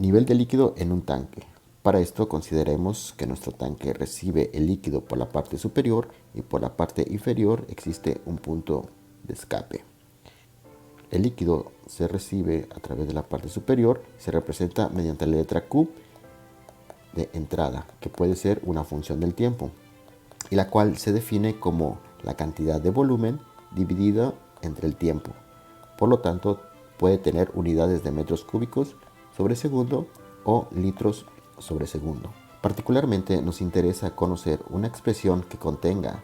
Nivel de líquido en un tanque. Para esto consideremos que nuestro tanque recibe el líquido por la parte superior y por la parte inferior existe un punto de escape. El líquido se recibe a través de la parte superior y se representa mediante la letra Q de entrada, que puede ser una función del tiempo, y la cual se define como la cantidad de volumen dividida entre el tiempo. Por lo tanto, puede tener unidades de metros cúbicos sobre segundo o litros sobre segundo. Particularmente nos interesa conocer una expresión que contenga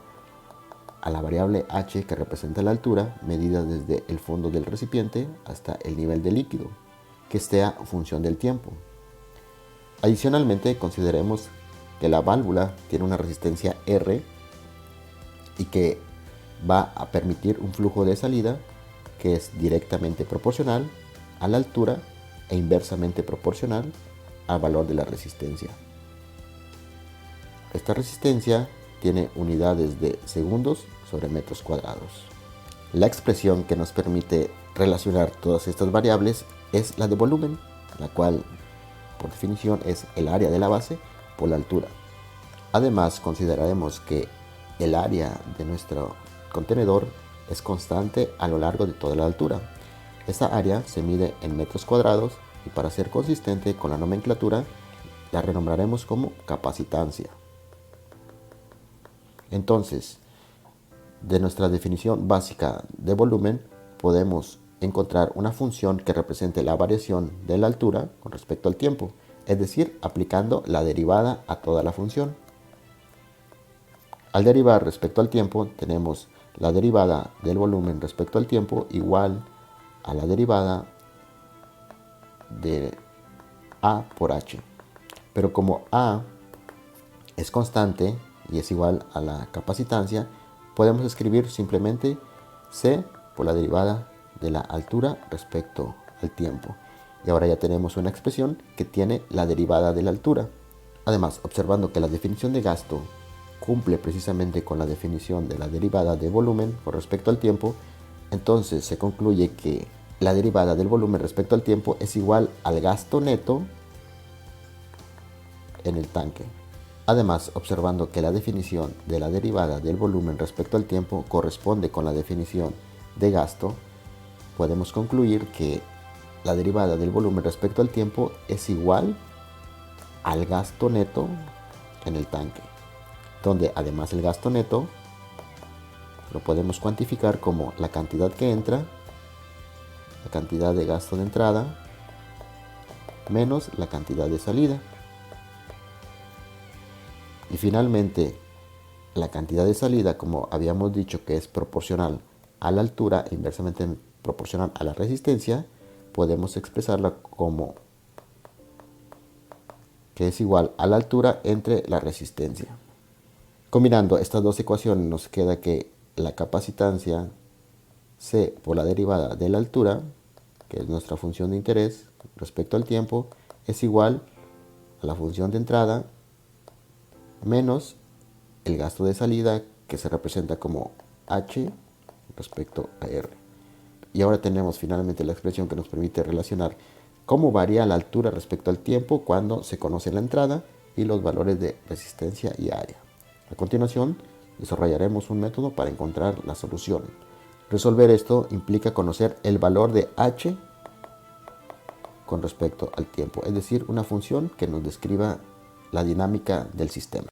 a la variable h, que representa la altura medida desde el fondo del recipiente hasta el nivel de líquido, que sea función del tiempo. Adicionalmente, consideremos que la válvula tiene una resistencia R y que va a permitir un flujo de salida que es directamente proporcional a la altura e inversamente proporcional al valor de la resistencia. Esta resistencia tiene unidades de segundos sobre metros cuadrados. La expresión que nos permite relacionar todas estas variables es la de volumen, la cual por definición es el área de la base por la altura. Además, consideraremos que el área de nuestro contenedor es constante a lo largo de toda la altura. Esta área se mide en metros cuadrados y, para ser consistente con la nomenclatura, la renombraremos como capacitancia. Entonces, de nuestra definición básica de volumen podemos encontrar una función que represente la variación de la altura con respecto al tiempo, es decir, aplicando la derivada a toda la función. Al derivar respecto al tiempo, tenemos la derivada del volumen respecto al tiempo igual a la derivada de A por H. Pero como A es constante y es igual a la capacitancia, podemos escribir simplemente C por la derivada de la altura respecto al tiempo. Y ahora ya tenemos una expresión que tiene la derivada de la altura. Además, observando que la definición de gasto cumple precisamente con la definición de la derivada de volumen con respecto al tiempo, entonces se concluye que la derivada del volumen respecto al tiempo es igual al gasto neto en el tanque. Además, observando que la definición de la derivada del volumen respecto al tiempo corresponde con la definición de gasto, podemos concluir que la derivada del volumen respecto al tiempo es igual al gasto neto en el tanque, donde además el gasto neto lo podemos cuantificar como la cantidad que entra, la cantidad de gasto de entrada, menos la cantidad de salida. Y finalmente, la cantidad de salida, como habíamos dicho que es proporcional a la altura e inversamente proporcional a la resistencia, podemos expresarla como que es igual a la altura entre la resistencia. Combinando estas dos ecuaciones nos queda que la capacitancia C por la derivada de la altura, que es nuestra función de interés respecto al tiempo, es igual a la función de entrada menos el gasto de salida, que se representa como H respecto a R. Y ahora tenemos finalmente la expresión que nos permite relacionar cómo varía la altura respecto al tiempo cuando se conoce la entrada y los valores de resistencia y área. A continuación, desarrollaremos un método para encontrar la solución. Resolver esto implica conocer el valor de H con respecto al tiempo, es decir, una función que nos describa la dinámica del sistema.